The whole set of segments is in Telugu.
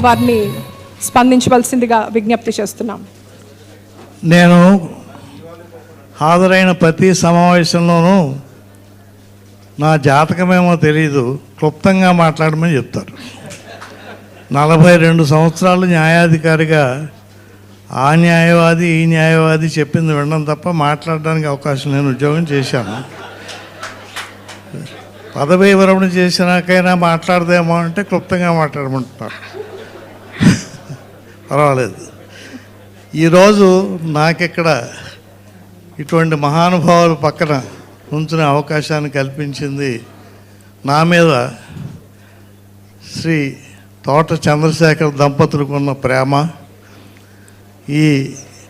వారిని స్పందించవలసిందిగా విజ్ఞప్తి చేస్తున్నాం. నేను హాజరైన ప్రతి సమావేశంలోనూ నా జాతకమేమో తెలీదు, క్లుప్తంగా మాట్లాడమని చెప్తారు. 42 సంవత్సరాలు న్యాయాధికారిగా ఆ న్యాయవాది ఈ న్యాయవాది చెప్పింది వినడం తప్ప మాట్లాడడానికి అవకాశం లేని ఉద్యోగం చేశాను. పదవీ విరమణ చేసినాకైనా మాట్లాడదేమో అంటే క్లుప్తంగా మాట్లాడమంటున్నారు. పర్వాలేదు. ఈరోజు నాకిక్కడ ఇటువంటి మహానుభావుల పక్కన ఉంచునే అవకాశాన్ని కల్పించింది నా మీద శ్రీ తోట చంద్రశేఖర్ దంపతులకు ఉన్న ప్రేమ, ఈ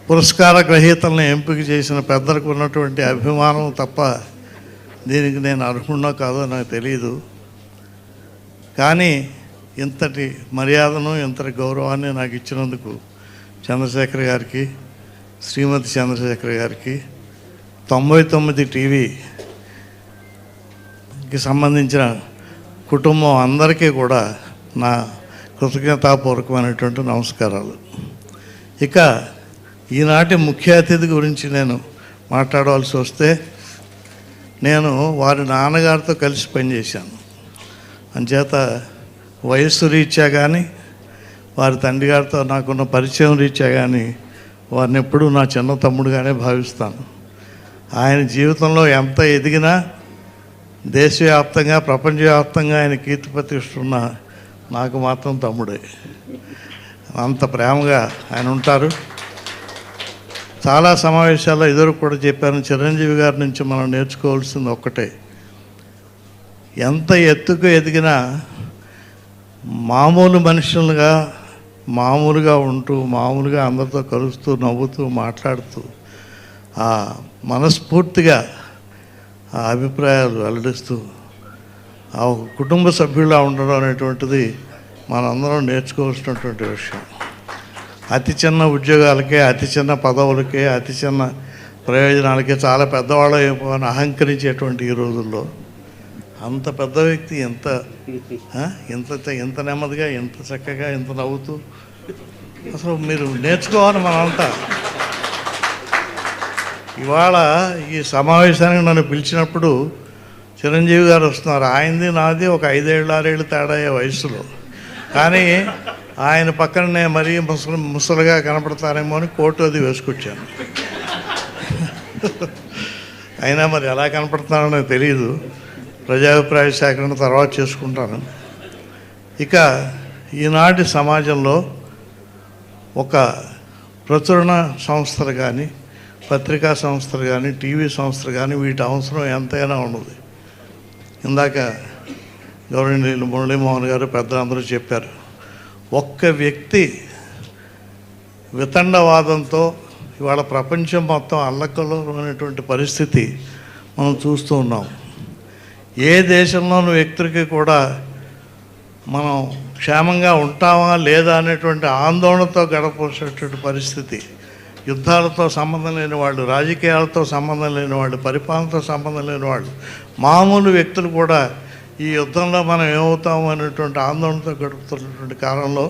పురస్కార గ్రహీతలను ఎంపిక చేసిన పెద్దలకు ఉన్నటువంటి అభిమానం తప్ప దీనికి నేను అర్హున్నా కాదో నాకు తెలియదు. కానీ ఇంతటి మర్యాదను ఇంతటి గౌరవాన్ని నాకు ఇచ్చినందుకు చంద్రశేఖర్ గారికి, శ్రీమతి చంద్రశేఖర్ గారికి, 99 టీవీకి సంబంధించిన కుటుంబం అందరికీ కూడా నా కృతజ్ఞతాపూర్వకమైనటువంటి నమస్కారాలు. ఇక ఈనాటి ముఖ్య అతిథి గురించి నేను మాట్లాడవలసి వస్తే, నేను వారి నాన్నగారితో కలిసి పనిచేశాను. అంచేత వయస్సు రీత్యా కానీ వారి తండ్రి గారితో నాకున్న పరిచయం రీత్యా కానీ వారిని ఎప్పుడూ నా చిన్న తమ్ముడుగానే భావిస్తాను. ఆయన జీవితంలో ఎంత ఎదిగినా దేశవ్యాప్తంగా ప్రపంచవ్యాప్తంగా ఆయన కీర్తి ప్రతిష్ఠున్న నాకు మాత్రం తమ్ముడే. అంత ప్రేమగా ఆయన ఉంటారు. చాలా సమావేశాల్లో ఎదురు కూడా చెప్పాను, చిరంజీవి గారి నుంచి మనం నేర్చుకోవాల్సింది ఒక్కటే, ఎంత ఎత్తుకు ఎదిగినా మామూలు మనుషులుగా మామూలుగా ఉంటూ మామూలుగా అందరితో కలుస్తూ నవ్వుతూ మాట్లాడుతూ ఆ మనస్ఫూర్తిగా ఆ అభిప్రాయాలు వెల్లడిస్తూ ఆ కుటుంబ సభ్యులా ఉండడం అనేటువంటిది మనందరం నేర్చుకోవాల్సినటువంటి విషయం. అతి చిన్న ఉద్యోగాలకే, అతి చిన్న పదవులకే, అతి చిన్న ప్రయోజనాలకే చాలా పెద్దవాళ్ళు అయిపోయి అహంకరించేటువంటి ఈ రోజుల్లో అంత పెద్ద వ్యక్తి ఎంత ఎంత నెమ్మదిగా, ఎంత చక్కగా, ఎంత నవ్వుతూ, అసలు మీరు నేర్చుకోవాలి మనంతా. ఇవాళ ఈ సమావేశానికి నన్ను పిలిచినప్పుడు చిరంజీవి గారు వస్తున్నారు. ఆయనది నాది ఒక 5 ఏళ్ళు 6 ఏళ్ళు తేడా అయ్యే వయసులో, కానీ ఆయన పక్కనే మరీ ముసలుగా కనపడతారేమో అని కోటు అది వేసుకొచ్చాను. అయినా మరి ఎలా కనపడుతున్నారో నాకు తెలియదు. ప్రజాభిప్రాయ సేకరణ తర్వాత చేసుకుంటాను. ఇక ఈనాటి సమాజంలో ఒక ప్రచురణ సంస్థలు కానీ, పత్రికా సంస్థలు కానీ, టీవీ సంస్థలు కానీ వీటి అవసరం ఎంతైనా ఉన్నది. ఇందాక గౌరవనీయులు మురళీమోహన్ గారు పెద్దలందరూ చెప్పారు, ఒక్క వ్యక్తి వితండవాదంతో ఇవాళ ప్రపంచం మొత్తం అల్లకల్లోనటువంటి పరిస్థితి మనం చూస్తూ ఉన్నాం. ఏ దేశంలోని వ్యక్తులకి కూడా మనం క్షేమంగా ఉంటామా లేదా అనేటువంటి ఆందోళనతో గడపవలసినటువంటి పరిస్థితి. యుద్ధాలతో సంబంధం లేని వాళ్ళు, రాజకీయాలతో సంబంధం లేని వాళ్ళు, పరిపాలనతో సంబంధం లేని వాళ్ళు, మామూలు వ్యక్తులు కూడా ఈ యుద్ధంలో మనం ఏమవుతాము అనేటువంటి ఆందోళనతో గడుపుతున్నటువంటి కాలంలో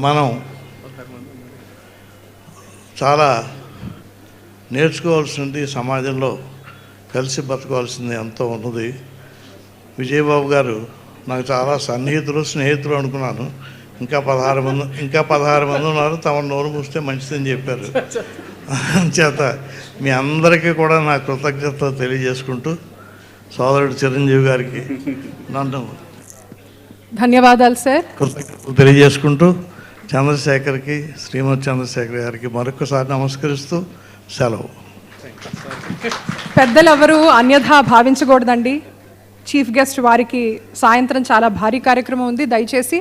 మనం చాలా నేర్చుకోవాల్సింది, సమాజంలో కలిసి బతకవలసింది ఎంతో ఉన్నది. విజయబాబు గారు నాకు చాలా సన్నిహితులు, స్నేహితులు అనుకున్నాను. ఇంకా 16 మంది ఉన్నారు. తమ నోరు మూస్తే మంచిదని చెప్పారు. చేత మీ అందరికీ కూడా నా కృతజ్ఞత తెలియజేసుకుంటూ, సోదరుడు చిరంజీవి గారికి నన్ను ధన్యవాదాలు సార్ కృతజ్ఞతలు తెలియజేసుకుంటూ, చంద్రశేఖర్కి, శ్రీమతి చంద్రశేఖర్ గారికి మరొకసారి నమస్కరిస్తూ సెలవు. పెద్దలు ఎవరు అన్యథా భావించకూడదండి. చీఫ్ గెస్ట్ వారికి సాయంత్రం చాలా భారీ కార్యక్రమం ఉంది. దయచేసి